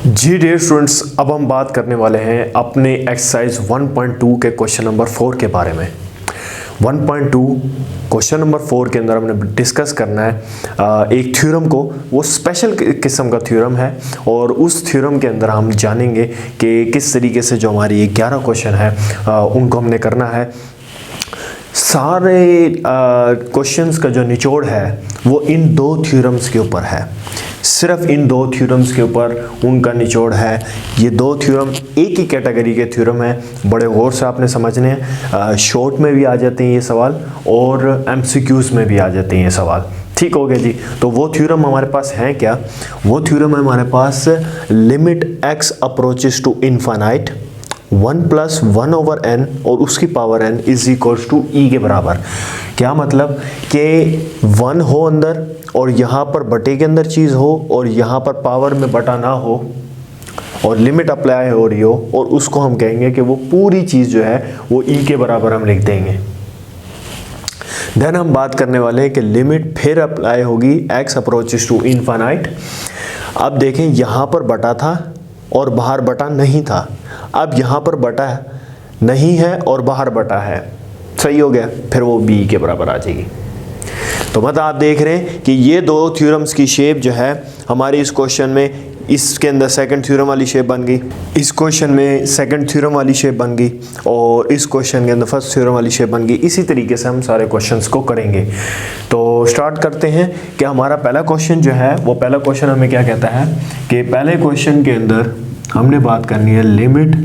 जी dear students, अब हम बात करने वाले हैं अपने एक्सरसाइज 1.2 के क्वेश्चन नंबर 4 के बारे में। 1.2 क्वेश्चन नंबर 4 के अंदर हमने डिस्कस करना है एक थ्योरम को। वो स्पेशल किस्म का थ्योरम है और उस थ्योरम के अंदर हम जानेंगे कि किस तरीके से जो हमारी 11 क्वेश्चन है उनको हमने करना है। सारे क्वेश्चंस का जो निचोड़ है वो इन दो थ्योरम्स के ऊपर है, सिर्फ इन दो थ्योरम्स के ऊपर उनका निचोड़ है। ये दो थ्योरम एक ही कैटेगरी के थ्योरम है, बड़े गौर से आपने समझने हैं। शॉर्ट में भी आ जाते हैं ये सवाल और एमसीक्यूज में भी आ जाते हैं ये सवाल। ठीक हो गया जी। तो वो थ्योरम हमारे पास है क्या? वो थ्योरम है हमारे पास limit x approaches to infinite 1 + 1/n और उसकी power n is equals to e के बराबर। क्या मतलब कि 1 हो अंदर और यहाँ पर बटे के अंदर चीज़ हो और यहाँ पर पावर में बटा ना हो और लिमिट अप्लाई हो रही हो, और उसको हम कहेंगे कि वो पूरी चीज़ जो है वो e के बराबर हम लिख देंगे। देन हम बात करने वाले हैं कि लिमिट फिर अप्लाई होगी x अप्रोचेस टू इनफाइनाइट। अब देखें यहाँ पर बटा था और बाहर बटा नहीं था, अब यहाँ पर बटा नहीं है और बाहर बटा है, सही हो गया, फिर वो b के बराबर आ जाएगी। तो मतलब आप देख रहे हैं कि ये दो थ्योरम्स की शेप जो है हमारे इस क्वेश्चन में, इसके अंदर सेकंड थ्योरम वाली शेप बन गई, इस क्वेश्चन में सेकंड थ्योरम वाली शेप बन गई और इस क्वेश्चन के अंदर फर्स्ट थ्योरम वाली शेप बन गई। इसी तरीके से हम सारे क्वेश्चंस को करेंगे। तो स्टार्ट करते हैं कि हमारा पहला क्वेश्चन जो है वो पहला क्वेश्चन हमें क्या कहता है कि पहले क्वेश्चन के अंदर हमने बात करनी है लिमिट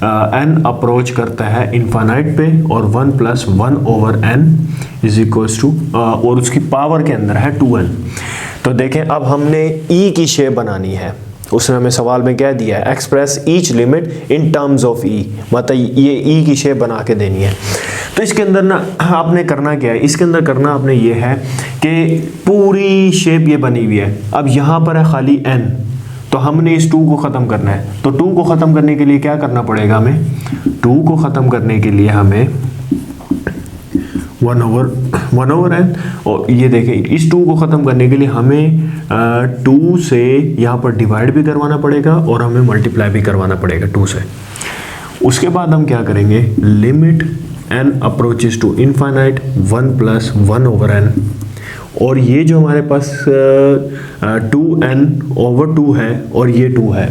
n अप्रोच करता है इनफाइनाइट पे और 1 + 1/n इज इक्वल्स टू और उसकी पावर के अंदर है 2n। तो देखें अब हमने e की शेप बनानी है। उसने हमें सवाल में क्या दिया है, express each limit in terms of e, मतलब ये e की शेप बना के देनी है। तो इसके अंदर ना आपने करना क्या है, इसके अंदर करना आपने ये है कि पूरी शेप ये बनी हुई है। अब यहाँ पर है खाली n, तो हमने इस 2 को ख़त्म करना है। तो 2 को ख़त्म करने के लिए क्या करना पड़ेगा हमें, 2 को ख़त्म करने के लिए हमें 1/n, और ये देखें इस 2 को ख़त्म करने के लिए हमें 2 से यहाँ पर डिवाइड भी करवाना पड़ेगा और हमें मल्टीप्लाई भी करवाना पड़ेगा 2 से। उसके बाद हम क्या करेंगे, limit n approaches to infinite 1 + 1/n, और ये जो हमारे पास 2n/2 है और ये 2 है।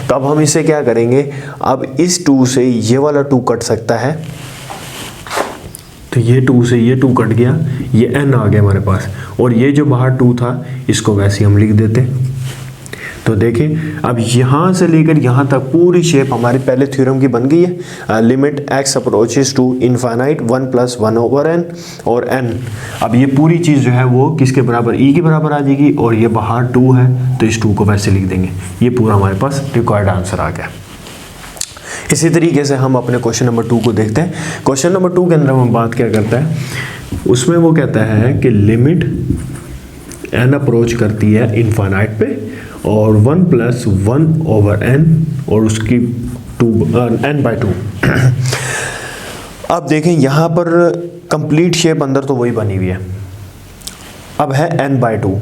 तो अब हम इसे क्या करेंगे, अब इस 2 से ये वाला 2 कट सकता है, तो ये 2 से ये 2 कट गया, ये n आ गया हमारे पास, और ये जो बाहर 2 था इसको वैसे हम लिख देते। तो देखें अब यहाँ से लेकर यहाँ तक पूरी शेप हमारी पहले थ्योरम की बन गई है। Limit x approaches to infinite 1 + 1/n और n। अब ये पूरी चीज़ जो है वो किसके बराबर, e के बराबर आ जाएगी, और ये बाहर 2 है तो इस 2 को वैसे लिख देंगे। ये पूरा हमारे पास रिक्वायर्ड आंसर आ गया। इसी तरीके से हम अपने क्वेश्चन नंबर 2 को देखते हैं। क्वेश्चन नंबर 2 के अंदर हम बात क्या करता है, उसमें वो कहता है कि लिमिट n अप्रोच करती है इनफाइनाइट पे और 1 + 1/n और उसकी n/2। अब देखें यहाँ पर कंप्लीट शेप अंदर तो वही बनी हुई है, अब है n/2।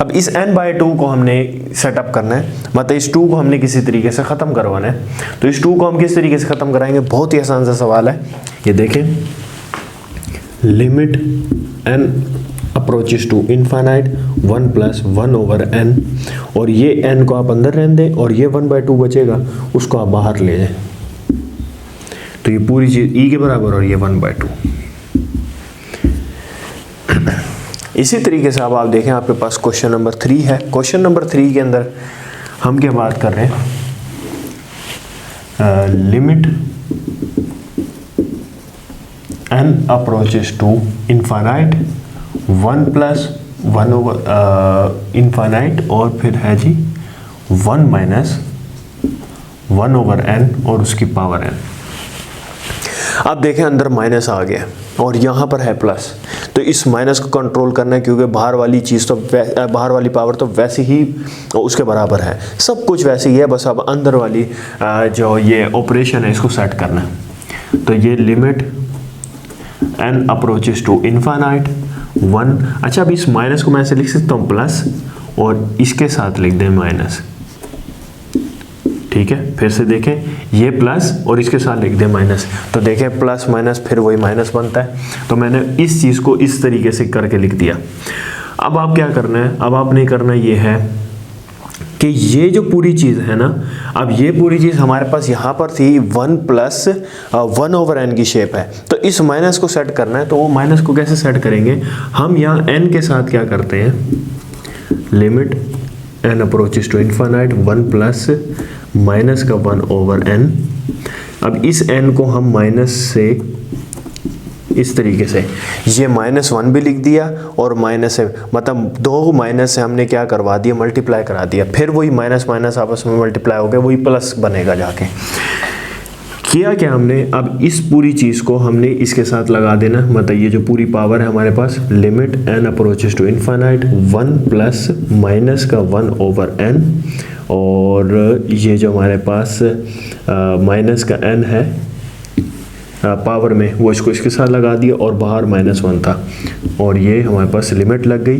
अब इस n/2 को हमने सेटअप करना है, मतलब इस 2 को हमने किसी तरीके से ख़त्म करवाना है। तो इस 2 को हम किस तरीके से ख़त्म कराएंगे, बहुत ही आसान सा सवाल है। ये देखें limit n approaches to infinite 1 + 1/n, और ये n को आप अंदर रहने दें और ये 1/2 बचेगा उसको आप बाहर ले जाएं, तो ये पूरी चीज़ e के बराबर और ये 1/2। इसी तरीके से अब आप देखें आपके पास क्वेश्चन नंबर 3 है। क्वेश्चन नंबर 3 के अंदर हम क्या बात कर रहे हैं, limit n approaches to infinite 1 + 1/n और फिर है जी 1 - 1/n और उसकी पावर n। अब देखें अंदर माइनस आ गया और यहाँ पर है प्लस, तो इस माइनस को कंट्रोल करना है क्योंकि बाहर वाली चीज़ तो बाहर वाली पावर तो वैसे ही उसके बराबर है, सब कुछ वैसे ही है, बस अब अंदर वाली जो ये ऑपरेशन है इसको सेट करना है। तो ये limit n approaches to infinite 1। अच्छा अब इस माइनस को मैं ऐसे लिख सकता हूँ प्लस और इसके साथ लिख दें माइनस, ठीक है, फिर से देखें ये प्लस और इसके साथ लिख दें माइनस, तो देखें प्लस माइनस फिर वही माइनस बनता है। तो मैंने इस चीज़ को इस तरीके से करके लिख दिया। अब आप क्या करना है, अब आपने करना ये है कि ये जो पूरी चीज़ है ना, अब ये पूरी चीज़ हमारे पास यहाँ पर थी 1 प्लस 1/n की शेप है, तो इस माइनस को सेट करना है। तो वो माइनस को कैसे सेट करेंगे, हम यहाँ n के साथ क्या करते हैं, limit n approaches to infinite 1 plus minus का 1/n। अब इस n को हम माइनस से इस तरीके से, ये -1 भी लिख दिया और माइनस है, मतलब दो माइनस से हमने क्या करवा दिया, मल्टीप्लाई करा दिया, फिर वही माइनस माइनस आपस में मल्टीप्लाई हो गया, वही प्लस बनेगा जाके। किया क्या हमने, अब इस पूरी चीज़ को हमने इसके साथ लगा देना, मतलब ये जो पूरी पावर है हमारे पास, limit n approaches to infinite 1 plus minus का 1/n, और ये जो हमारे पास माइनस का n है पावर में, वो इसको इसके साथ लगा दिया और बाहर -1 था, और ये हमारे पास लिमिट लग गई,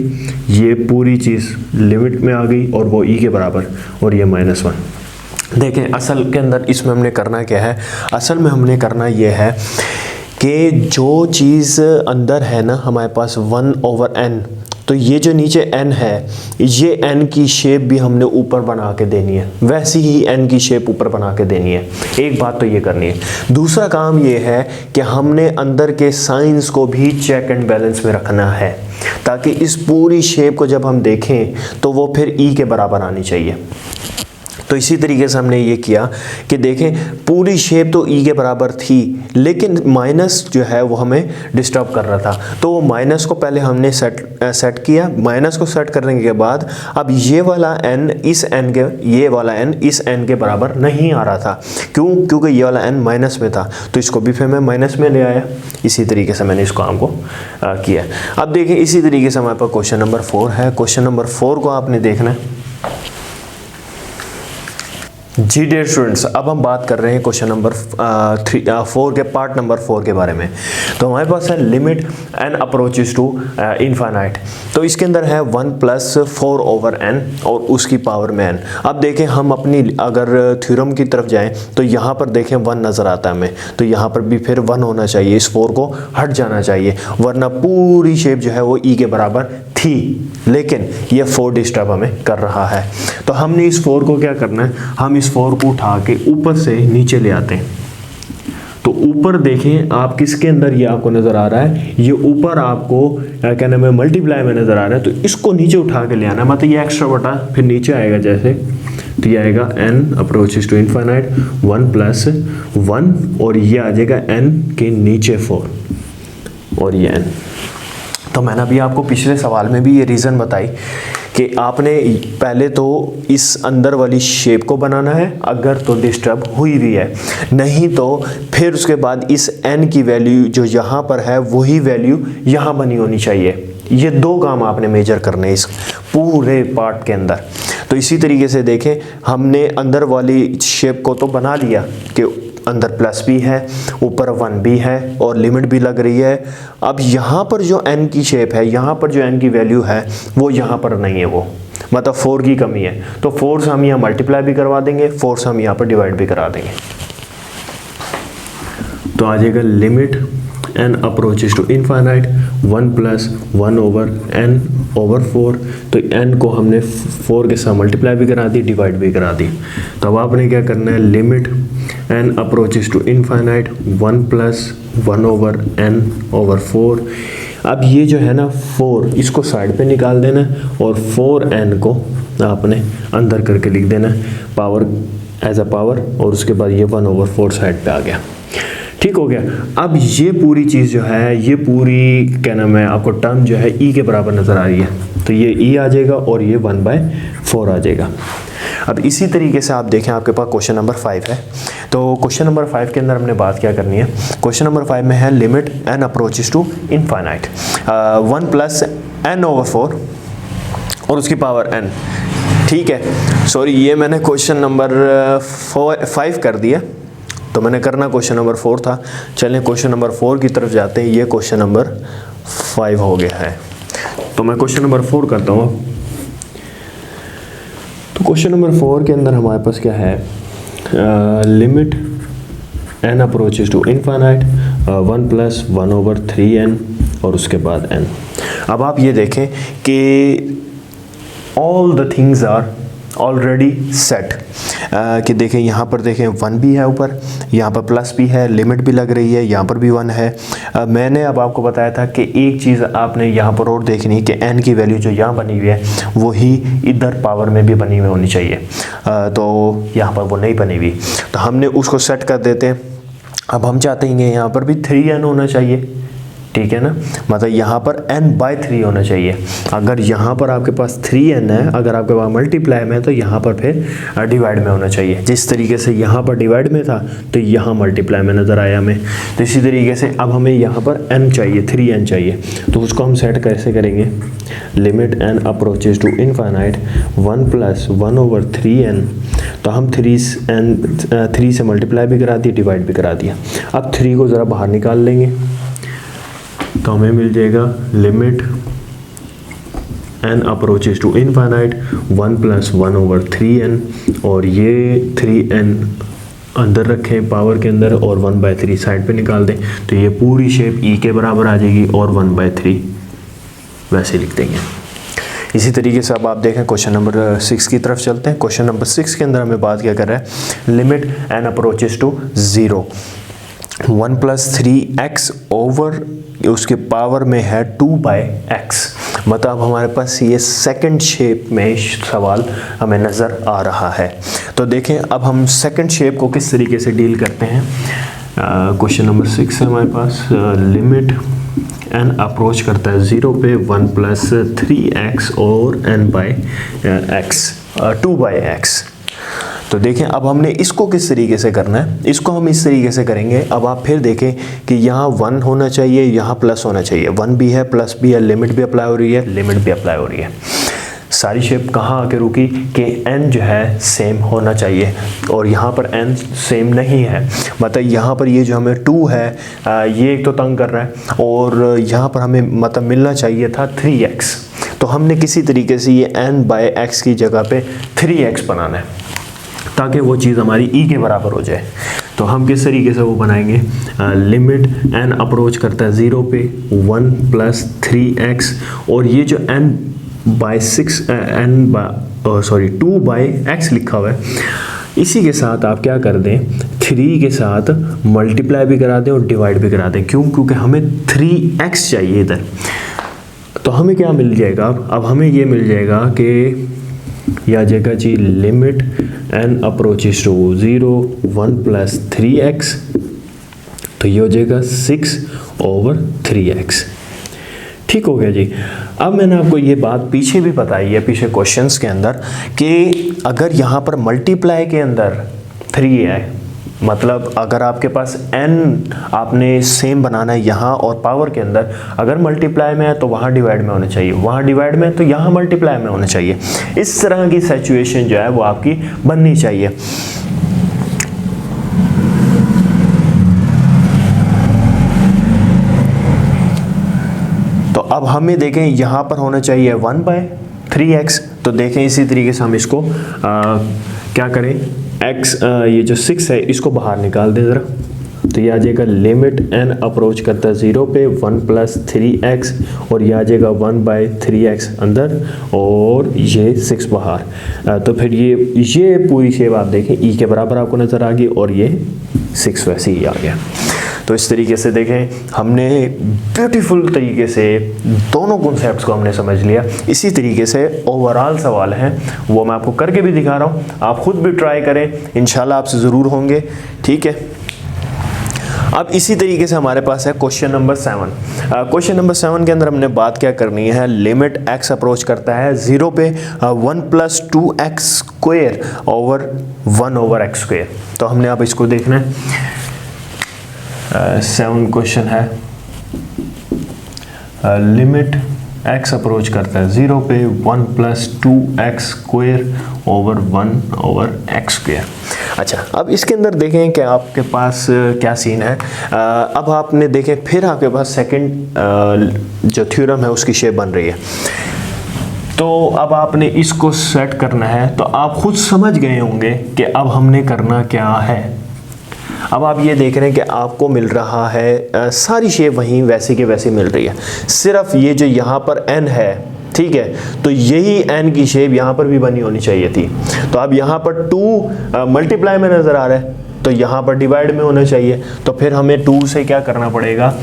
ये पूरी चीज़ लिमिट में आ गई और वो e के बराबर, और ये -1। देखें असल के अंदर इसमें हमने करना क्या है, असल में हमने करना ये है कि जो चीज़ अंदर है ना हमारे पास 1/n, तो ये जो नीचे n है, ये n की शेप भी हमने ऊपर बना के देनी है, वैसी ही n की शेप ऊपर बना के देनी है। एक बात तो ये करनी है। दूसरा काम ये है कि हमने अंदर के साइंस को भी चेक एंड बैलेंस में रखना है, ताकि इस पूरी शेप को जब हम देखें तो वो फिर e के बराबर आनी चाहिए। तो इसी तरीके से हमने ये किया कि देखें पूरी शेप तो e के बराबर थी, लेकिन माइनस जो है वो हमें डिस्टर्ब कर रहा था, तो वो माइनस को पहले हमने सेट किया। माइनस को सेट करने के बाद अब ये वाला n इस n के, ये वाला n इस n के बराबर नहीं आ रहा था, क्यों, क्योंकि ये वाला n माइनस में था, तो इसको भी फिर मैं माइनस में ले आया। इसी तरीके से मैंने इस काम को किया। अब देखिए इसी तरीके से हमारे पास क्वेश्चन नंबर 4 है। क्वेश्चन नंबर 4 को आपने देखना है। जी डियर स्टूडेंट्स, अब हम बात कर रहे हैं क्वेश्चन नंबर 4 के पार्ट नंबर 4 के बारे में। तो हमारे पास है limit n approaches to infinite, तो इसके अंदर है 1 प्लस 4/n और उसकी पावर में n। अब देखें हम अपनी अगर थ्योरम की तरफ जाएं तो यहाँ पर देखें 1 नज़र आता है हमें, तो यहाँ पर भी फिर 1 होना चाहिए, इस 4 को हट जाना चाहिए, वरना पूरी शेप जो है वो e के बराबर थी, लेकिन ये 4 डिस्टर्ब हमें कर रहा है। तो हमने इस 4 को क्या करना है, हम इस 4 को उठा के ऊपर से नीचे ले आते हैं। तो ऊपर देखें आप किसके अंदर ये आपको नज़र आ रहा है, ये ऊपर आपको क्या नाम है मल्टीप्लाई में नज़र आ रहा है, तो इसको नीचे उठा के ले आना है, मतलब ये एक्स्ट्रा बटा फिर नीचे आएगा जैसे, तो ये आएगा n approaches to infinite 1 plus 1 और ये आ जाएगा n के नीचे 4 और ये n। तो मैंने अभी आपको पिछले सवाल में भी ये रीज़न बताई कि आपने पहले तो इस अंदर वाली शेप को बनाना है अगर तो डिस्टर्ब हुई भी है, नहीं तो फिर उसके बाद इस n की वैल्यू जो यहाँ पर है वही वैल्यू यहाँ बनी होनी चाहिए। ये 2 काम आपने मेजर करने इस पूरे पार्ट के अंदर। तो इसी तरीके से देखें हमने अंदर वाली शेप को तो बना लिया कि अंदर प्लस भी है, ऊपर 1 भी है और लिमिट भी लग रही है। अब यहाँ पर जो n की शेप है, यहाँ पर जो n की वैल्यू है वो यहाँ पर नहीं है, वो मतलब 4 की कमी है, तो 4 से हम यहाँ मल्टीप्लाई भी करवा देंगे, 4 से हम यहाँ पर डिवाइड भी करा देंगे। तो आ जाएगा limit n approaches to infinite 1 plus 1/n/4। तो n को हमने 4 के साथ मल्टीप्लाई भी करा दी, डिवाइड भी करा दी। तो अब आपने क्या करना है, limit n approaches to infinite 1 plus 1/n/4। अब ये जो है ना 4, इसको साइड पे निकाल देना और 4n को आपने अंदर करके लिख देना पावर एज अ पावर, और उसके बाद ये 1/4 साइड पे आ गया। ठीक हो गया। अब ये पूरी चीज़ जो है, ये पूरी क्या नाम है आपको टर्म जो है e के बराबर नज़र आ रही है, तो ये e आ जाएगा और ये 1/4 आ जाएगा। अब इसी तरीके से आप देखें आपके पास क्वेश्चन नंबर 5 है। तो क्वेश्चन नंबर 5 के अंदर हमने बात क्या करनी है, क्वेश्चन नंबर 5 में है limit n approaches to infinite 1 plus n/4 और उसकी पावर n। ठीक है, सॉरी ये मैंने क्वेश्चन नंबर 5 कर दिया, तो मैंने करना क्वेश्चन नंबर 4 था। चलें क्वेश्चन नंबर 4 की तरफ जाते हैं, ये क्वेश्चन नंबर 5 हो गया है, तो मैं क्वेश्चन नंबर 4 करता हूँ। तो क्वेश्चन नंबर 4 के अंदर हमारे पास क्या है limit n approaches to infinite 1 + 1/3n और उसके बाद n। अब आप ये देखें कि all the things are already set, कि देखें यहाँ पर देखें 1 भी है ऊपर, यहाँ पर प्लस भी है, लिमिट भी लग रही है, यहाँ पर भी 1 है। मैंने अब आपको बताया था कि एक चीज़ आपने यहाँ पर और देखनी कि n की वैल्यू जो यहाँ बनी हुई है वही इधर पावर में भी बनी हुई होनी चाहिए, तो यहाँ पर वो नहीं बनी हुई, तो हमने उसको सेट कर देते हैं। अब हम चाहते हैं यहाँ पर भी 3n होना चाहिए, ठीक है ना, मतलब यहाँ पर n/3 होना चाहिए। अगर यहाँ पर आपके पास 3n है, अगर आपके पास मल्टीप्लाई में है तो यहाँ पर फिर डिवाइड में होना चाहिए। जिस तरीके से यहाँ पर डिवाइड में था तो यहाँ मल्टीप्लाई में नज़र आया हमें, तो इसी तरीके से अब हमें यहाँ पर n चाहिए, 3n चाहिए, तो उसको हम सेट कैसे करेंगे, limit n approaches to infinite 1 + 1/3n, तो हम 3 से मल्टीप्लाई भी करा दिया, डिवाइड भी करा दिया। अब 3 को ज़रा बाहर निकाल लेंगे तो हमें मिल जाएगा limit n approaches to infinite 1 + 1/3n, और ये 3n अंदर रखें पावर के अंदर और 1/3 साइड पे निकाल दें, तो ये पूरी शेप e के बराबर आ जाएगी और 1/3 वैसे लिख देंगे। इसी तरीके से अब आप देखें क्वेश्चन नंबर 6 की तरफ चलते हैं। क्वेश्चन नंबर 6 के अंदर हमें बात क्या कर रहा है, limit n approaches to 0 1 + 3x over उसके पावर में है 2/x, मतलब हमारे पास ये सेकंड शेप में सवाल हमें नज़र आ रहा है। तो देखें अब हम सेकंड शेप को किस तरीके से डील करते हैं। क्वेश्चन नंबर 6 है हमारे पास, लिमिट n अप्रोच करता है 0 पे 1 + 3x और n/x 2/x। तो देखें अब हमने इसको किस तरीके से करना है, इसको हम इस तरीके से करेंगे। अब आप फिर देखें कि यहाँ 1 होना चाहिए, यहाँ प्लस होना चाहिए, 1 भी है प्लस भी है, लिमिट भी अप्लाई हो रही है, लिमिट भी अप्लाई हो रही है। सारी शेप कहाँ आके रुकी कि n जो है सेम होना चाहिए, और यहाँ पर n सेम नहीं है, मतलब यहाँ पर ये जो हमें 2 है ये एक तो तंग कर रहा है, और यहाँ पर हमें मतलब मिलना चाहिए था 3x, तो हमने किसी तरीके से ये n/x की जगह पे 3x बनाना है ताकि वो चीज़ हमारी e के बराबर हो जाए। तो हम किस तरीके से वो बनाएंगे, लिमिट n अप्रोच करता है 0 पे 1 + 3x, और ये जो n/2/x लिखा हुआ है, इसी के साथ आप क्या कर दें, 3 के साथ मल्टीप्लाई भी करा दें और डिवाइड भी करा दें। क्यों, क्योंकि हमें 3x चाहिए इधर। तो हमें क्या मिल जाएगा, अब हमें ये मिल जाएगा कि यह आ जाएगा जी limit n approaches to 0 1 + 3x, तो ये हो जाएगा 6/3x। ठीक हो गया जी। अब मैंने आपको ये बात पीछे भी बताई है, पीछे क्वेश्चंस के अंदर, कि अगर यहाँ पर मल्टीप्लाई के अंदर 3 है, मतलब अगर आपके पास n आपने सेम बनाना है यहाँ और पावर के अंदर, अगर मल्टीप्लाई में है तो वहाँ डिवाइड में होना चाहिए, वहाँ डिवाइड में है तो यहाँ मल्टीप्लाई में होना चाहिए। इस तरह की सिचुएशन जो है वो आपकी बननी चाहिए। तो अब हमें देखें यहाँ पर होना चाहिए 1/3x, तो देखें इसी तरीके से हम इसको क्या करें, x ये जो 6 है इसको बाहर निकाल दें ज़रा, तो ये आ जाएगा लिमिट n अप्रोच करता है 0 पे 1 + 3x, और ये आ जाएगा 1/3x अंदर और ये 6 बाहर। तो फिर ये पूरी शेप आप देखें e के बराबर आपको नज़र आ गई, और ये 6 वैसे ही आ गया। तो इस तरीके से देखें हमने ब्यूटीफुल तरीके से दोनों कॉन्सेप्ट्स को हमने समझ लिया। इसी तरीके से ओवरऑल सवाल हैं वो मैं आपको करके भी दिखा रहा हूँ, आप खुद भी ट्राई करें, इंशाल्लाह आपसे ज़रूर होंगे। ठीक है, अब इसी तरीके से हमारे पास है क्वेश्चन नंबर 7। क्वेश्चन नंबर 7 के अंदर हमने बात क्या करनी है, लिमिट x अप्रोच करता है 0 पे 1 + 2x² ओवर 1/x²। तो हमने अब इसको देखना है। 7 क्वेश्चन है, लिमिट x अप्रोच करता है 0 पे 1 + 2x² ओवर 1/x²। अच्छा, अब इसके अंदर देखें कि आपके पास क्या सीन है। अब आपने देखें फिर आपके पास सेकंड जो थ्योरम है उसकी शेप बन रही है। तो अब आपने इसको सेट करना है, तो आप खुद समझ गए होंगे कि अब हमने करना क्या है। अब आप ये देख रहे हैं कि आपको मिल रहा है सारी शेप वहीं वैसे के वैसे मिल रही है, सिर्फ ये जो यहाँ पर n है, ठीक है, तो यही n की शेप यहाँ पर भी बनी होनी चाहिए थी। तो अब यहाँ पर 2 मल्टीप्लाई में नज़र आ रहा है, तो यहाँ पर डिवाइड में होना चाहिए। तो फिर हमें 2 से क्या करना पड़ेगा,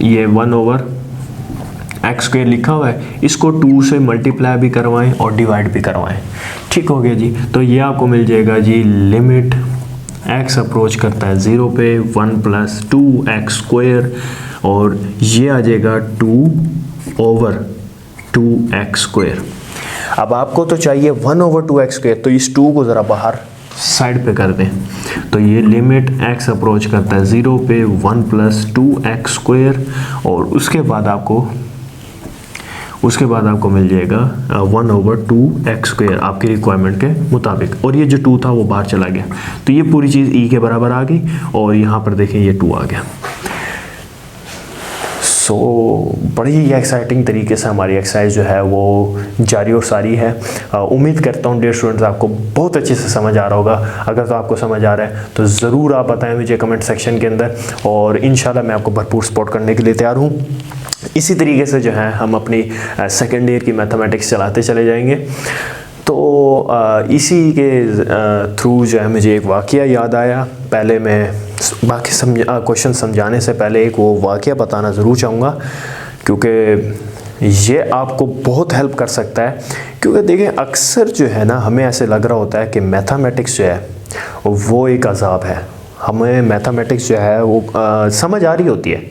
ये 1/x² लिखा हुआ है, इसको 2 से मल्टीप्लाई भी करवाएं और डिवाइड भी करवाएं। ठीक हो गया जी। तो ये आपको मिल जाएगा जी, लिमिट x अप्रोच करता है 0 पे 1 + 2x², और ये आ जाएगा 2/2x²। अब आपको तो चाहिए 1/2x², तो इस 2 को ज़रा बाहर साइड पे कर दें। तो ये लिमिट x अप्रोच करता है 0 पे 1 + 2x², और उसके बाद आपको मिल जाएगा 1/2x² आपकी रिक्वायरमेंट के मुताबिक, और ये जो 2 था वो बाहर चला गया। तो ये पूरी चीज़ e के बराबर आ गई, और यहाँ पर देखें ये 2 आ गया। सो बड़ी ही एक्साइटिंग तरीके से हमारी एक्सरसाइज जो है वो जारी और सारी है। उम्मीद करता हूँ डियर स्टूडेंट्स आपको बहुत अच्छे से समझ आ रहा होगा। अगर तो आपको समझ आ रहा है तो ज़रूर आप बताएं मुझे कमेंट सेक्शन के अंदर, और इंशाल्लाह मैं आपको भरपूर सपोर्ट करने के लिए तैयार हूँ। इसी तरीके से जो है हम अपनी सेकेंड ईयर की मैथमेटिक्स चलाते चले जाएंगे। तो इसी के थ्रू जो है मुझे एक वाक़या याद आया। पहले मैं बाकी क्वेश्चन समझाने से पहले एक वो वाक़या बताना ज़रूर चाहूँगा, क्योंकि ये आपको बहुत हेल्प कर सकता है। क्योंकि देखें अक्सर जो है ना, हमें ऐसे लग रहा होता है कि मैथमेटिक्स जो है वो एक अज़ाब है। हमें मैथमेटिक्स जो है वो समझ आ रही होती है,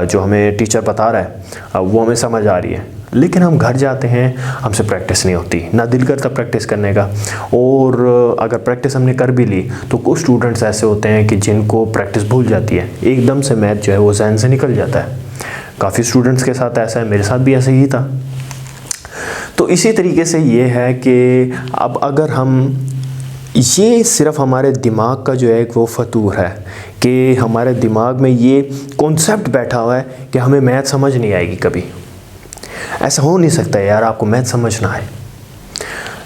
जो हमें टीचर बता रहा है वो हमें समझ आ रही है, लेकिन हम घर जाते हैं हमसे प्रैक्टिस नहीं होती, ना दिल करता प्रैक्टिस करने का। और अगर प्रैक्टिस हमने कर भी ली तो कुछ स्टूडेंट्स ऐसे होते हैं कि जिनको प्रैक्टिस भूल जाती है, एकदम से मैथ जो है वो जहन से निकल जाता है। काफ़ी स्टूडेंट्स के साथ ऐसा है, मेरे साथ भी ऐसे ही था। तो इसी तरीके से ये है कि अब अगर हम, ये सिर्फ हमारे दिमाग का जो है एक वो फतूर है कि हमारे दिमाग में ये कॉन्सेप्ट बैठा हुआ है कि हमें मैथ समझ नहीं आएगी कभी। ऐसा हो नहीं सकता यार, आपको मैथ समझना है।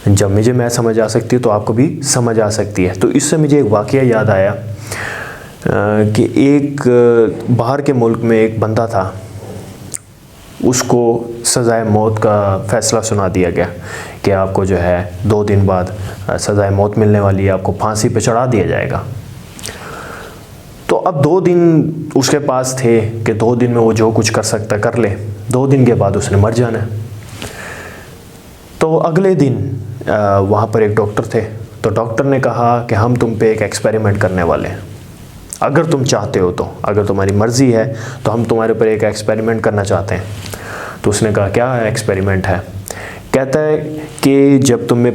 जब मुझे मैथ समझ आ सकती है तो आपको भी समझ आ सकती है। तो इससे मुझे एक वाक़या याद आया कि एक बाहर के मुल्क में एक बंदा था, उसको सज़ाए मौत का फ़ैसला सुना दिया गया कि आपको जो है 2 दिन बाद सज़ाए मौत मिलने वाली है, आपको फांसी पे चढ़ा दिया जाएगा। तो अब 2 दिन उसके पास थे कि 2 दिन में वो जो कुछ कर सकता कर ले, 2 दिन के बाद उसने मर जाना है। तो अगले दिन वहाँ पर एक डॉक्टर थे, तो डॉक्टर ने कहा कि हम तुम पे एक एक्सपेरिमेंट करने वाले हैं, अगर तुम चाहते हो तो, अगर तुम्हारी मर्ज़ी है तो हम तुम्हारे ऊपर एक एक्सपेरिमेंट करना चाहते हैं। तो उसने कहा क्या एक्सपेरिमेंट है? कहता है कि जब तुम्हें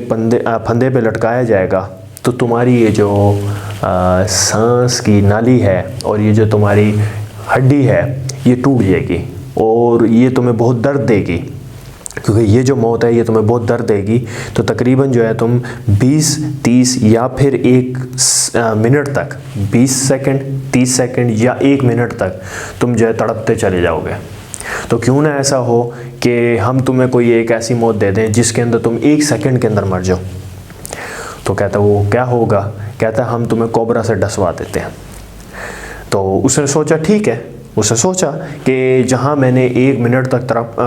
फंदे पे लटकाया जाएगा तो तुम्हारी ये जो सांस की नाली है और ये जो तुम्हारी हड्डी है ये टूट जाएगी, और ये तुम्हें बहुत दर्द देगी, क्योंकि ये जो मौत है ये तुम्हें बहुत दर्द देगी। तो तकरीबन जो है तुम 20, 30 या फिर 1 मिनट तक, 20 सेकंड, 30 सेकंड या 1 मिनट तक तुम जो है तड़पते चले जाओगे। तो क्यों ना ऐसा हो कि हम तुम्हें कोई एक ऐसी मौत दे दें जिसके अंदर तुम 1 सेकंड के अंदर मर जाओ। तो कहता वो क्या होगा? कहता हम तुम्हें कोबरा से डसवा देते हैं। तो उसने सोचा ठीक है, उसने सोचा कि जहाँ मैंने 1 मिनट तक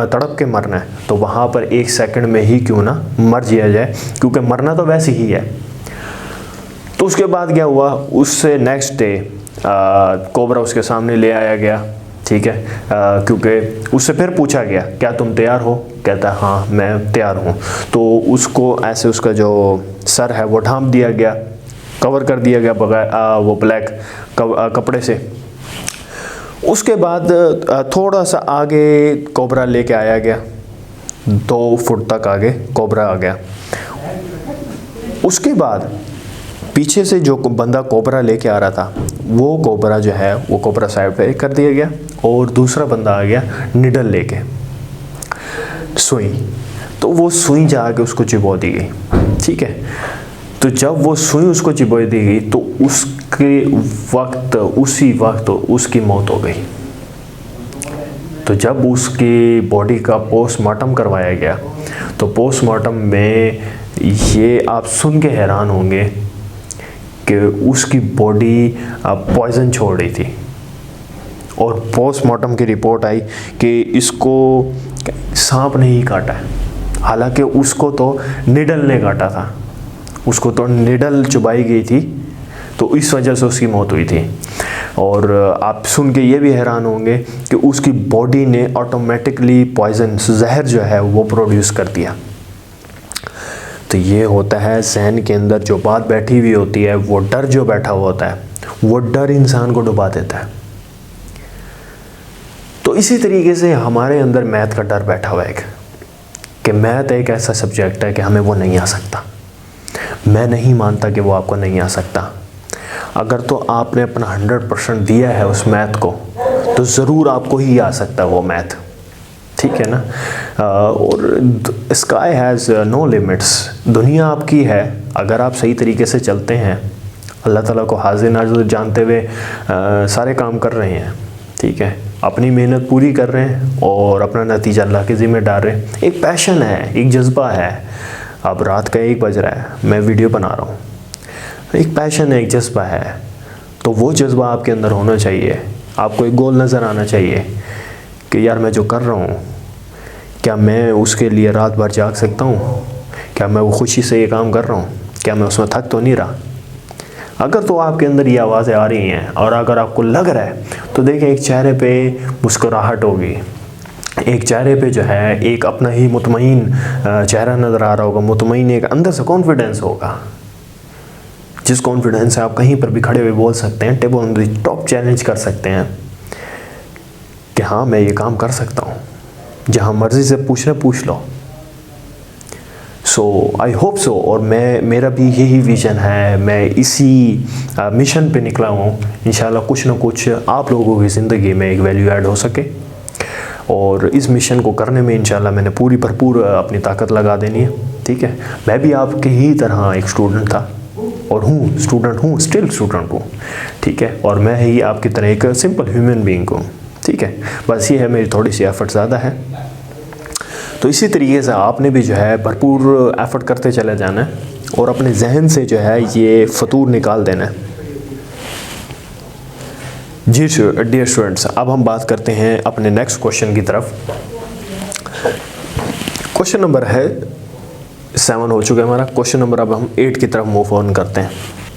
तड़प के मरना है तो वहाँ पर 1 सेकंड में ही क्यों ना मर जिया जाए, क्योंकि मरना तो वैसे ही है। तो उसके बाद क्या हुआ, उससे नेक्स्ट डे कोबरा उसके सामने ले आया गया, ठीक है, क्योंकि उससे फिर पूछा गया क्या तुम तैयार हो? कहता हाँ मैं तैयार हूँ। तो उसको ऐसे उसका जो सर है वो ढांप दिया गया, कवर कर दिया गया बगैर वो ब्लैक कपड़े से। उसके बाद थोड़ा सा आगे कोबरा लेके आया गया, 2 फुट तक आगे कोबरा आ गया। उसके बाद पीछे से जो बंदा कोबरा लेके आ रहा था वो कोबरा जो है वो कोबरा साइड पे कर दिया गया, और दूसरा बंदा आ गया निडल लेके, सुई। तो वो सुई जाके उसको चिबो दी गई, ठीक है। तो जब वो सुई उसको चिबो दी गई तो उसी वक्त उसकी मौत हो गई। तो जब उसकी बॉडी का पोस्टमार्टम करवाया गया तो पोस्टमार्टम में ये आप सुन के हैरान होंगे कि उसकी बॉडी पॉइजन छोड़ रही थी। और पोस्टमार्टम की रिपोर्ट आई कि इसको सांप ने ही काटा है, हालांकि उसको तो निडल ने काटा था, उसको तो निडल चुभाई गई थी, तो इस वजह से उसकी मौत हुई थी। और आप सुन के ये भी हैरान होंगे कि उसकी बॉडी ने ऑटोमेटिकली पॉइजन जहर जो है वो प्रोड्यूस कर दिया। तो ये होता है जहन के अंदर जो बात बैठी हुई होती है, वो डर जो बैठा हुआ होता है, वो डर इंसान को डुबा देता है। तो इसी तरीके से हमारे अंदर मैथ का डर बैठा हुआ है कि मैथ एक ऐसा सब्जेक्ट है कि हमें वो नहीं आ सकता। मैं नहीं मानता कि वो आपको नहीं आ सकता। अगर तो आपने अपना 100% दिया है उस मैथ को तो ज़रूर आपको ही आ सकता है वो मैथ, ठीक है ना। और स्काई हैज़ नो लिमिट्स, दुनिया आपकी है अगर आप सही तरीके से चलते हैं, अल्लाह ताला को हाजिर नाज़िर जानते हुए सारे काम कर रहे हैं, ठीक है, अपनी मेहनत पूरी कर रहे हैं और अपना नतीजा अल्लाह के ज़िम्मे डाल रहे हैं। एक पैशन है, एक जज्बा है। अब रात का 1 बज रहा है, मैं वीडियो बना रहा हूँ, एक पैशन है, एक जज्बा है, तो वो जज्बा आपके अंदर होना चाहिए। आपको एक गोल नज़र आना चाहिए कि यार मैं जो कर रहा हूँ क्या मैं उसके लिए रात भर जाग सकता हूँ, क्या मैं वो खुशी से ये काम कर रहा हूँ, क्या मैं उसमें थक तो नहीं रहा। अगर तो आपके अंदर ये आवाज़ें आ रही हैं और अगर आपको लग रहा है तो देखें एक चेहरे पे मुस्कुराहट होगी, एक चेहरे पे जो है एक अपना ही मुतमईन चेहरा नज़र आ रहा होगा, मुतमईन एक अंदर से कॉन्फिडेंस होगा, जिस कॉन्फिडेंस से आप कहीं पर भी खड़े हुए बोल सकते हैं, table on the top challenge कर सकते हैं कि हाँ मैं ये काम कर सकता हूँ, जहाँ मर्ज़ी से पूछ लो। सो आई होप सो, और मेरा भी यही विज़न है, मैं इसी मिशन पे निकला हूँ। इंशाल्लाह कुछ ना कुछ आप लोगों की ज़िंदगी में एक वैल्यू ऐड हो सके, और इस मिशन को करने में इंशाल्लाह मैंने पूरी भरपूर अपनी ताकत लगा देनी है, ठीक है। मैं भी आपके ही तरह एक स्टूडेंट था और हूँ, स्टिल स्टूडेंट हूँ, ठीक है, और मैं ही आपकी तरह एक सिंपल ह्यूमन बीइंग हूँ, ठीक है। बस ये है मेरी थोड़ी सी एफ़र्ट ज़्यादा है। तो इसी तरीके से आपने भी जो है भरपूर एफ़र्ट करते चले जाना है और अपने जहन से जो है ये फतूर निकाल देना है। जी डियर स्टूडेंट्स, अब हम बात करते हैं अपने नेक्स्ट क्वेश्चन की तरफ। क्वेश्चन नंबर है 7 हो चुका है हमारा, क्वेश्चन नंबर अब हम 8 की तरफ मूव ऑन करते हैं।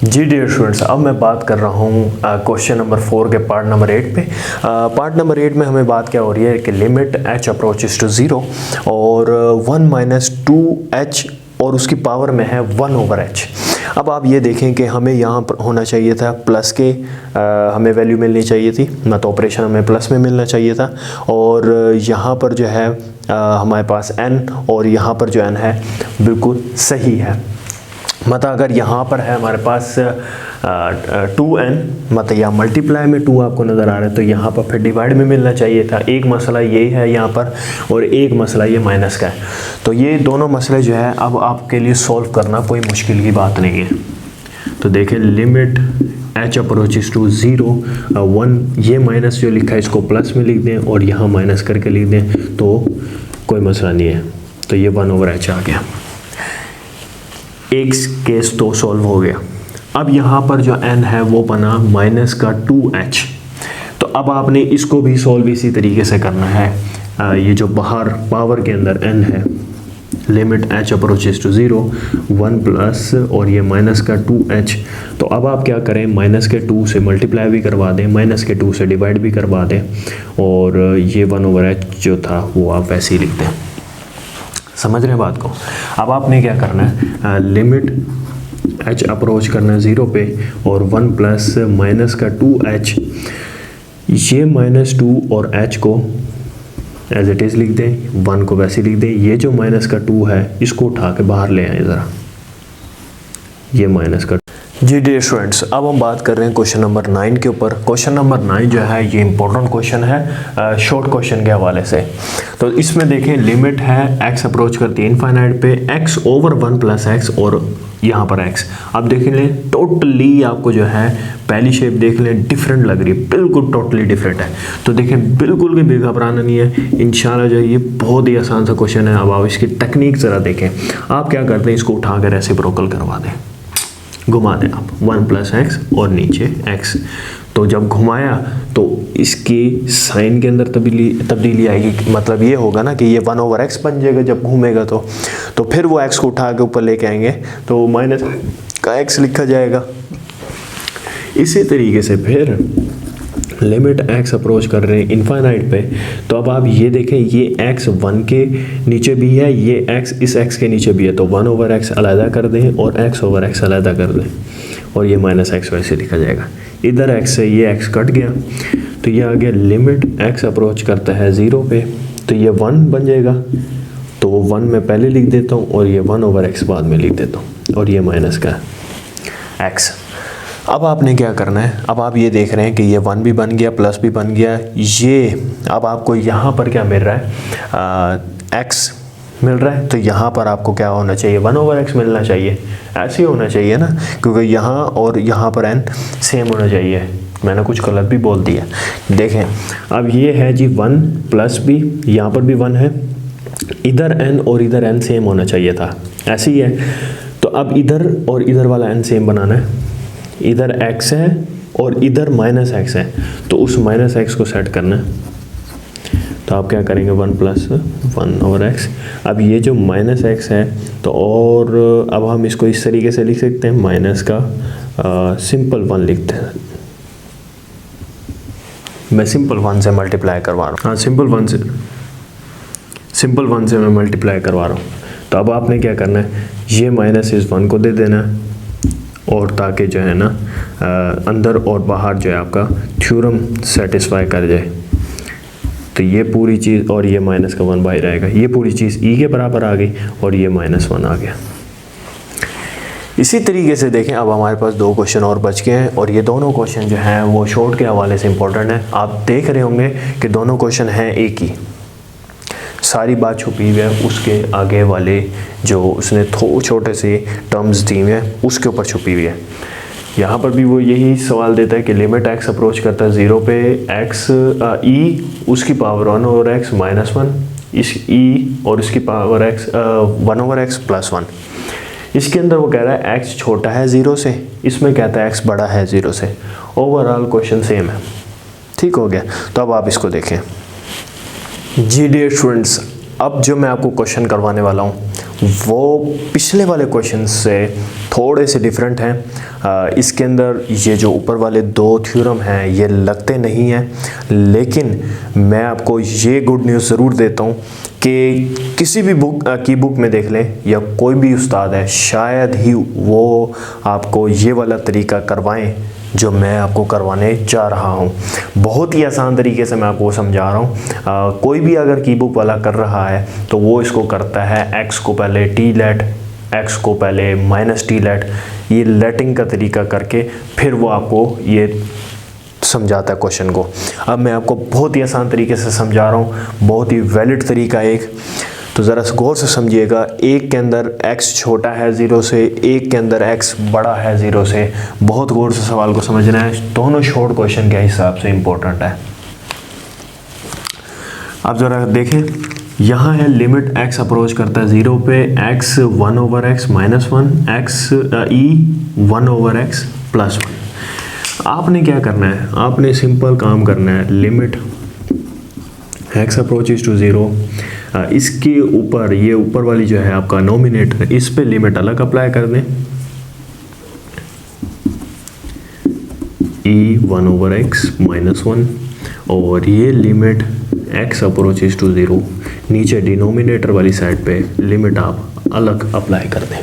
जी डियर स्टूडेंट्स, अब मैं बात कर रहा हूँ क्वेश्चन नंबर 4 के पार्ट नंबर 8 पे। पार्ट नंबर 8 में हमें बात क्या हो रही है कि लिमिट h अप्रोचेस टू 0 और 1 - 2h और उसकी पावर में है 1/h। अब आप ये देखें कि हमें यहाँ पर होना चाहिए था प्लस के, हमें वैल्यू मिलनी चाहिए थी, मतलब ऑपरेशन हमें प्लस में मिलना चाहिए था, और यहाँ पर जो है हमारे पास n और यहाँ पर जो n है बिल्कुल सही है। मतलब अगर यहाँ पर है हमारे पास 2n, मतलब यहाँ मल्टीप्लाई में 2 आपको नज़र आ रहा है, तो यहाँ पर फिर डिवाइड में मिलना चाहिए था। एक मसला ये है यहाँ पर और एक मसला ये माइनस का है। तो ये दोनों मसले जो है अब आपके लिए सॉल्व करना कोई मुश्किल की बात नहीं है। तो देखें लिमिट h अप्रोचेस टू 0 1, ये माइनस जो लिखा है इसको प्लस में लिख दें और यहाँ माइनस करके लिख दें तो कोई मसला नहीं है। तो ये 1/h आ गया। एक केस तो सॉल्व हो गया। अब यहाँ पर जो n है वो बना माइनस का 2h। तो अब आपने इसको भी सॉल्व इसी तरीके से करना है। ये जो बाहर पावर के अंदर n है, limit h approaches to 0 1 plus और ये माइनस का 2h। तो अब आप क्या करें, माइनस के 2 से मल्टीप्लाई भी करवा दें, माइनस के 2 से डिवाइड भी करवा दें, और ये 1/h जो था वो आप वैसे ही लिख दें। समझ रहे हैं बात को। अब आपने क्या करना है, लिमिट h अप्रोच करना है 0 पे और 1 प्लस माइनस का 2h, ये -2 और h को एज इट इज़ लिख दें, 1 को वैसे लिख दें। ये जो माइनस का 2 है इसको उठा के बाहर ले आए ज़रा, ये माइनस का। जी डियर स्टूडेंट्स, अब हम बात कर रहे हैं क्वेश्चन नंबर 9 के ऊपर। क्वेश्चन नंबर 9 जो है ये इंपॉर्टेंट क्वेश्चन है शॉर्ट क्वेश्चन के हवाले से। तो इसमें देखें लिमिट है x अप्रोच करती है इनफाइनाइट पे x ओवर 1 प्लस एक्स और यहाँ पर x। अब देख लें टोटली आपको जो है पहली शेप देख लें डिफरेंट लग रही है, बिल्कुल टोटली डिफरेंट है। तो देखें बिल्कुल भी घबराना नहीं है, इंशाल्लाह जो ये बहुत ही आसान सा क्वेश्चन है। अब आप इसकी टेक्निक ज़रा देखें। आप क्या करते हैं, इसको उठा कर रेसिप्रोकल करवा दें, घुमा दें आप 1 प्लस एक्स और नीचे x। तो जब घुमाया तो इसकी साइन के अंदर तब्दीली आएगी, मतलब ये होगा ना कि ये 1 ओवर x बन जाएगा जब घूमेगा। तो फिर वो x को उठा के ऊपर लेके आएंगे तो माइनस का x लिखा जाएगा। इसी तरीके से फिर लिमिट x अप्रोच कर रहे हैं इनफाइनाइट पे। तो अब आप ये देखें ये x 1 के नीचे भी है, ये x इस x के नीचे भी है। तो 1 ओवर x अलहदा कर दें और x ओवर x अलहदा कर दें और ये माइनस x वैसे लिखा जाएगा। इधर x से ये x कट गया तो ये आ गया लिमिट x अप्रोच करता है 0 पे, तो ये 1 बन जाएगा। तो वो 1 मैं पहले लिख देता हूँ और ये 1 ओवर x बाद में लिख देता हूँ और ये माइनस का x। अब आपने क्या करना है, अब आप ये देख रहे हैं कि ये 1 भी बन गया प्लस भी बन गया। ये अब आपको यहाँ पर क्या मिल रहा है, x मिल रहा है। तो यहाँ पर आपको क्या होना चाहिए, 1 ओवर x मिलना चाहिए। ऐसे ही होना चाहिए ना, क्योंकि यहाँ और यहाँ पर n सेम होना चाहिए। मैंने कुछ गलत भी बोल दिया। देखें अब ये है जी 1 प्लस भी, यहाँ पर भी 1 है, इधर n और इधर n सेम होना चाहिए था, ऐसे ही है। तो अब इधर और इधर वाला n सेम बनाना है। इधर x है और इधर माइनस x है, तो उस माइनस x को सेट करना है। तो आप क्या करेंगे 1 प्लस 1 ओवर x। अब ये जो माइनस x है तो और अब हम इसको इस तरीके से लिख सकते हैं, माइनस का सिंपल 1 लिखते हैं। मैं सिंपल 1 से मल्टीप्लाई करवा रहा हूँ, हाँ सिंपल 1 से मैं मल्टीप्लाई करवा रहा हूँ। तो अब आपने क्या करना है, ये माइनस इस 1 को दे देना है और ताकि जो है ना अंदर और बाहर जो है आपका थ्योरम सेटिस्फाई कर जाए। तो ये पूरी चीज़ और ये माइनस का 1 बाहर आएगा, ये पूरी चीज़ e के बराबर आ गई और ये -1 आ गया। इसी तरीके से देखें अब हमारे पास 2 क्वेश्चन और बच गए हैं और ये दोनों क्वेश्चन जो हैं वो शॉर्ट के हवाले से इंपॉर्टेंट है। आप देख रहे होंगे कि दोनों क्वेश्चन हैं एक ही, सारी बात छुपी हुई है उसके आगे वाले जो उसने छोटे से टर्म्स दी हुए हैं उसके ऊपर छुपी हुई है। यहाँ पर भी वो यही सवाल देता है कि लिमिट x अप्रोच करता है 0 पे x e उसकी पावर 1 ओवर x माइनस 1, इस e और इसकी power x 1 over x plus 1। इसके अंदर वो कह रहा है x छोटा है 0 से, इसमें कहता है x बड़ा है 0 से। ओवरऑल क्वेश्चन सेम है, ठीक हो गया। तो अब आप इसको देखें। जी डियर स्टूडेंट्स, अब जो मैं आपको क्वेश्चन करवाने वाला हूँ वो पिछले वाले क्वेश्चन से थोड़े से डिफरेंट हैं। इसके अंदर ये जो ऊपर वाले 2 थ्योरम हैं ये लगते नहीं हैं, लेकिन मैं आपको ये गुड न्यूज़ ज़रूर देता हूँ कि किसी भी बुक में देख लें या कोई भी उस्ताद है शायद ही वो आपको ये वाला तरीका करवाएं जो मैं आपको करवाने जा रहा हूँ। बहुत ही आसान तरीके से मैं आपको समझा रहा हूँ। कोई भी अगर की बुक वाला कर रहा है तो वो इसको करता है x को पहले t लेट, x को पहले माइनस t लेट, ये लेटिंग का तरीका करके फिर वो आपको ये समझाता है क्वेश्चन को। अब मैं आपको बहुत ही आसान तरीके से समझा रहा हूँ, बहुत ही वैलिड तरीका एक। तो ज़रा गौर से समझिएगा, एक के अंदर x छोटा है 0 से, एक के अंदर x बड़ा है 0 से। बहुत गौर से सवाल को समझना है, दोनों शॉर्ट क्वेश्चन के हिसाब से इम्पोर्टेंट है। अब ज़रा देखें, यहाँ है लिमिट x अप्रोच करता है 0 पे x 1 over x minus 1, x e 1 over x plus 1। आपने क्या करना है, आपने सिंपल काम करना है, लिमिट x अप्रोचेज टू 0, इसके ऊपर ये ऊपर वाली जो है आपका नोमिनेटर, इस पे लिमिट अलग अप्लाई कर दें, e 1 ओवर x माइनस 1, और ये लिमिट x अप्रोचेज टू 0 नीचे डिनोमिनेटर वाली साइड पे लिमिट आप अलग अप्लाई कर दें।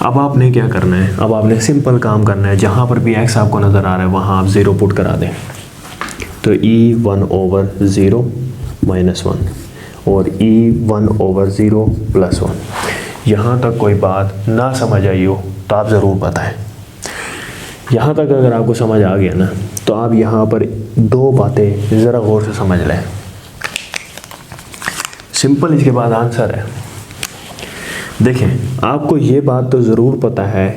अब आपने क्या करना है, अब आपने सिंपल काम करना है, जहाँ पर भी x आपको नज़र आ रहा है वहाँ आप 0 पुट करा दें। तो e 1 ओवर 0 माइनस 1 और e 1 ओवर 0 प्लस 1। यहाँ तक कोई बात ना समझ आई हो तो आप ज़रूर बताएं। यहाँ तक अगर आपको समझ आ गया ना, तो आप यहाँ पर दो बातें ज़रा गौर से समझ लें। सिंपल इसके बाद आंसर है। देखें, आपको ये बात तो ज़रूर पता है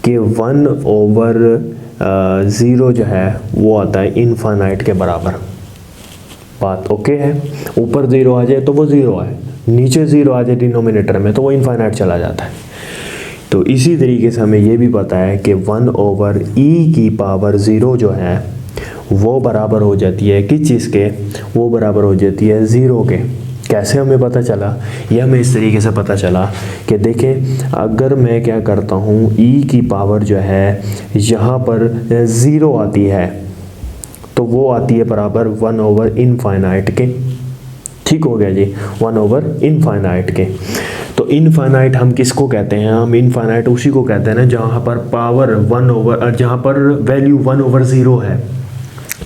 कि 1/0 जो है वो आता है इनफाइनाइट के बराबर। बात ओके है। ऊपर 0 आ जाए तो वो 0 है, नीचे 0 आ जाए डिनोमिनेटर में तो वो इनफाइनाइट चला जाता है। तो इसी तरीके से हमें ये भी पता है कि 1/e⁻0 जो है वो बराबर हो जाती है किस चीज़ के, वो बराबर हो जाती है 0 के। कैसे हमें पता चला? यह हमें इस तरीके से पता चला कि देखें, अगर मैं क्या करता हूँ, e⁻ जो है यहाँ पर 0 आती है तो वो आती है बराबर 1/इनफाइनाइट के। ठीक हो गया जी, 1/इनफाइनाइट के। तो इनफाइनाइट हम किसको कहते हैं? हम इनफाइनाइट उसी को कहते हैं ना जहाँ पर पावर 1/, जहाँ पर वैल्यू 1/0 है।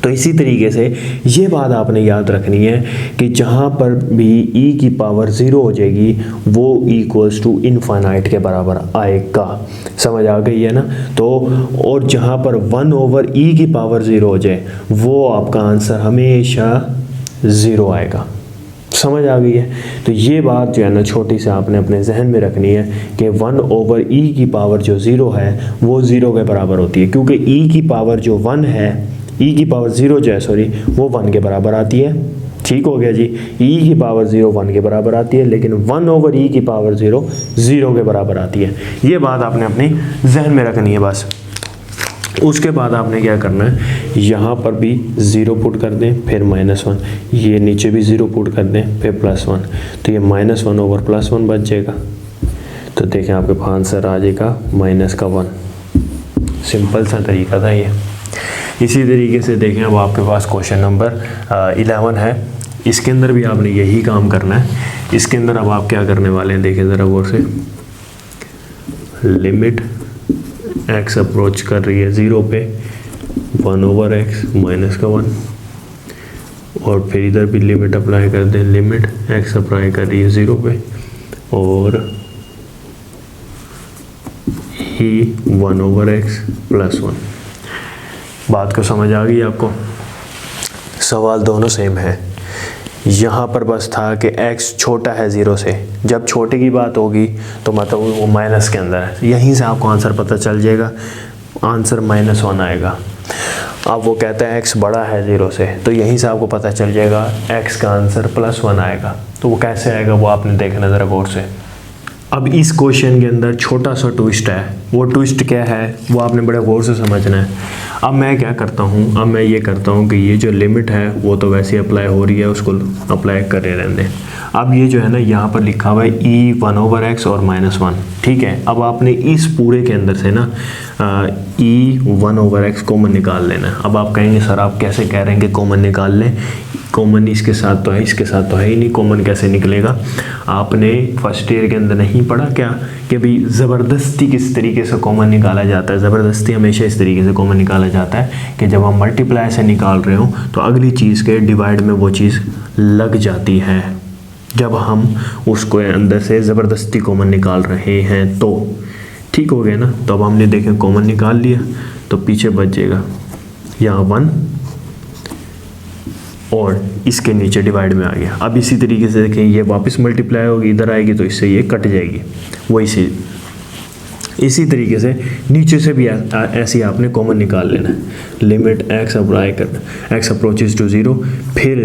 तो इसी तरीके से ये बात आपने याद रखनी है कि जहाँ पर भी e⁻0 हो जाएगी वो = इनफाइनाइट के बराबर आएगा। समझ आ गई है ना? तो और जहाँ पर 1/e⁻0 हो जाए वो आपका आंसर हमेशा 0 आएगा। समझ आ गई है? तो ये बात जो है ना छोटी से आपने अपने जहन में रखनी है कि 1/e⁻ जो 0 है वो 0 के बराबर होती है, क्योंकि e⁻ जो 1 है, e⁻0 जो है सॉरी, वो 1 के बराबर आती है। ठीक हो गया जी, e⁻0 1 के बराबर आती है, लेकिन 1/e⁻0 0 के बराबर आती है। ये बात आपने अपनी जहन में रखनी है बस। उसके बाद आपने क्या करना है, यहाँ पर भी 0 पुट कर दें, फिर -1, ये नीचे भी 0 पुट कर दें, फिर +1, तो ये -1/+1 बच जाएगा। तो देखें आपके पास आंसर आ जाएगा -1। सिंपल सा तरीका था ये। इसी तरीके से देखें, अब आपके पास क्वेश्चन नंबर 11 है। इसके अंदर भी आपने यही काम करना है। इसके अंदर अब आप क्या करने वाले हैं, देखें ज़रा गौर से। लिमिट x अप्रोच कर रही है 0 पे, 1/x -1, और फिर इधर भी लिमिट अप्लाई कर दें। लिमिट x अप्लाई कर रही है 0 पे और ही 1/x +1। बात को समझ आ गई आपको? सवाल दोनों सेम है। यहाँ पर बस था कि x छोटा है 0 से, जब छोटे की बात होगी तो मतलब वो माइनस के अंदर है, यहीं से आपको आंसर पता चल जाएगा। आंसर -1 आएगा। अब वो कहता है x बड़ा है 0 से, तो यहीं से आपको पता चल जाएगा x का आंसर +1 आएगा। तो वो कैसे आएगा वो आपने देखना ज़रा गौर से। अब इस क्वेश्चन के अंदर छोटा सा ट्विस्ट है। वो ट्विस्ट क्या है वो आपने बड़े गौर से समझना है। अब मैं क्या करता हूँ, अब मैं ये करता हूँ कि ये जो लिमिट है वो तो वैसे ही अप्लाई हो रही है, उसको अप्लाई करे रहने। अब ये जो है ना यहाँ पर लिखा हुआ है e1/x और -1। ठीक है, अब आपने इस पूरे के अंदर से ना e1/x कॉमन निकाल लेना है। अब आप कहेंगे सर आप कैसे कह रहे हैं कि कॉमन निकाल लें, कॉमन इसके साथ तो है, इसके साथ तो है ही नहीं, कॉमन कैसे निकलेगा? आपने फर्स्ट ईयर के अंदर नहीं पढ़ा क्या कि भाई ज़बरदस्ती किस तरीके से कॉमन निकाला जाता है? ज़बरदस्ती हमेशा इस तरीके से कॉमन निकाला जाता है कि जब हम मल्टीप्लाई से निकाल रहे हो तो अगली चीज़ के डिवाइड में वो चीज़ लग जाती है, जब हम उसको अंदर से ज़बरदस्ती कॉमन निकाल रहे हैं तो। ठीक हो गया ना? तो अब हमने देखें कॉमन निकाल लिया तो पीछे बच जाएगा यहाँ 1 और इसके नीचे डिवाइड में आ गया। अब इसी तरीके से देखें ये वापस मल्टीप्लाई होगी, इधर आएगी तो इससे ये कट जाएगी। वही से इसी तरीके से नीचे से भी ऐसे आपने कॉमन निकाल लेना है। लिमिट x अप्लाई करना, x अप्रोचेज टू 0, फिर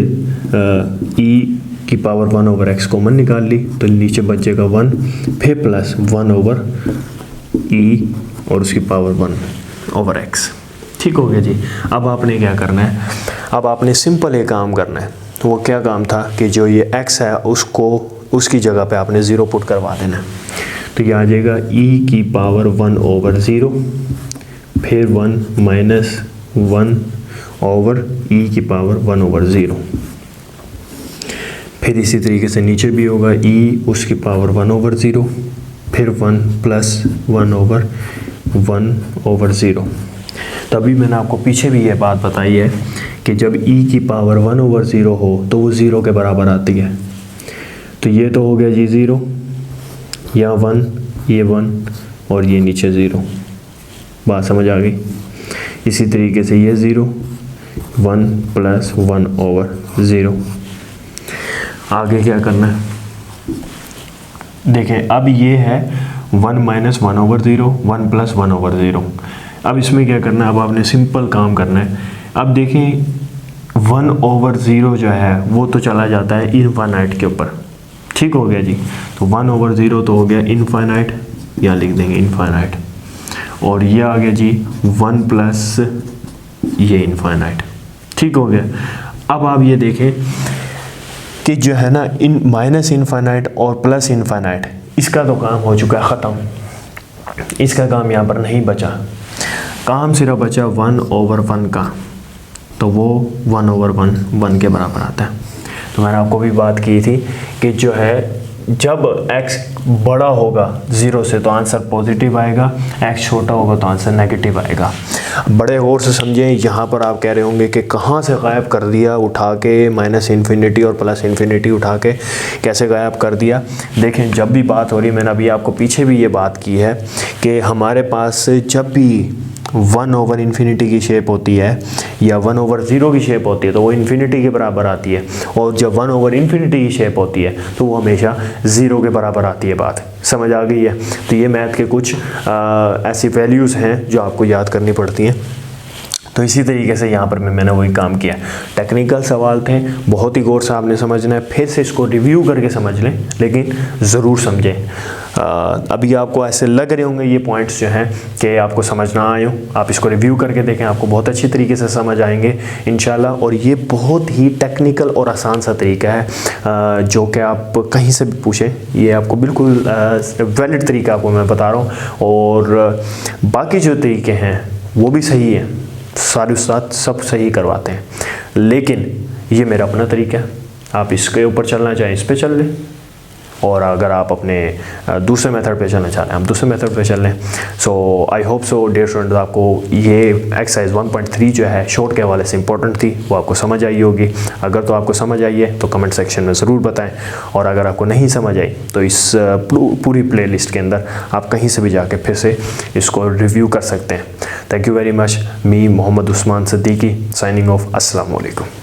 e⁻1/x कॉमन निकाल ली तो नीचे बचेगा 1, फिर +1/e और उसकी पावर 1/x। ठीक हो गया जी। अब आपने क्या करना है, अब आपने सिंपल एक काम करना है। वो क्या काम था कि जो ये x है उसको उसकी जगह पे आपने 0 पुट करवा देना है। तो ये आ जाएगा e⁻1/0, फिर 1 -1/e⁻1/0, फिर इसी तरीके से नीचे भी होगा e उसकी पावर 1/0, फिर 1 +1/1/0। तभी मैंने आपको पीछे भी ये बात बताई है कि जब e⁻1/0 हो तो वो 0 के बराबर आती है। तो ये तो हो गया जी 0, यहाँ 1, ये 1 और ये नीचे 0। बात समझ आ गई? इसी तरीके से ये 0, 1 प्लस 1/0। आगे क्या करना है, देखें अब ये है 1 माइनस 1/0, 1 प्लस 1/0। अब इसमें क्या करना है, अब आपने सिंपल काम करना है। अब देखें 1/0 जो है वो तो चला जाता है इनफाइनाइट के ऊपर, ठीक हो गया जी। तो 1/0 तो हो गया इनफाइनाइट, यहाँ लिख देंगे इनफाइनाइट, और ये आ गया जी 1 प्लस ये इनफाइनाइट, ठीक हो गया। अब आप ये देखें कि जो है ना इन माइनस इनफाइनाइट और प्लस इनफाइनाइट, इसका तो काम हो चुका है ख़त्म, इसका काम यहाँ पर नहीं बचा। काम सिर्फ बचा 1/1 का, तो वो 1/1 के बराबर आता है। तो मैंने आपको भी बात की थी कि जो है जब x बड़ा होगा 0 से तो आंसर पॉजिटिव आएगा, x छोटा होगा तो आंसर नेगेटिव आएगा। बड़े गौर से समझें, यहाँ पर आप कह रहे होंगे कि कहाँ से गायब कर दिया उठा के, माइनस इन्फिनिटी और प्लस इन्फिनिटी उठा के कैसे गायब कर दिया। देखें जब भी बात हो रही, मैंने अभी आपको पीछे भी ये बात की है कि हमारे पास जब भी 1/∞ की शेप होती है या 1/0 की शेप होती है तो वो इन्फिनिटी के बराबर आती है, और जब 1/∞ की शेप होती है तो वो हमेशा 0 के बराबर आती है। बात समझ आ गई है। तो ये मैथ के कुछ ऐसी वैल्यूज़ हैं जो आपको याद करनी पड़ती हैं। तो इसी तरीके से यहाँ पर मैंने वही काम किया। टेक्निकल सवाल थे, बहुत ही गौर से आपने समझना है, फिर से इसको रिव्यू करके समझ लें, लेकिन ज़रूर समझें। अभी आपको ऐसे लग रहे होंगे ये पॉइंट्स जो हैं कि आपको समझ ना आए हों, आप इसको रिव्यू करके देखें, आपको बहुत अच्छी तरीके से समझ आएंगे इंशाल्लाह। और ये बहुत ही टेक्निकल और आसान सा तरीका है जो कि आप कहीं से भी पूछें, ये आपको बिल्कुल वैलिड तरीका आपको मैं बता रहा हूँ। और बाकी जो तरीके हैं वो भी सही है, सारे उस्ताद सब सही करवाते हैं, लेकिन ये मेरा अपना तरीका है। आप इसके ऊपर चलना चाहें इस पे चल लें, और अगर आप अपने दूसरे मेथड पे चलना चाहते हैं आप दूसरे मेथड पे चल लें। So I hope so dear students, आपको ये एक्सरसाइज 1.3 जो है शॉर्ट के हवाले से इंपॉर्टेंट थी, वो आपको समझ आई होगी। अगर तो आपको समझ आई है तो कमेंट सेक्शन में ज़रूर बताएं, और अगर आपको नहीं समझ आई तो इस पूरी प्लेलिस्ट के अंदर आप कहीं से भी जाके फिर से इसको रिव्यू कर सकते हैं। Thank you very much. Me Mohammad Usman Siddiqui signing off. अस्सलाम वालेकुम।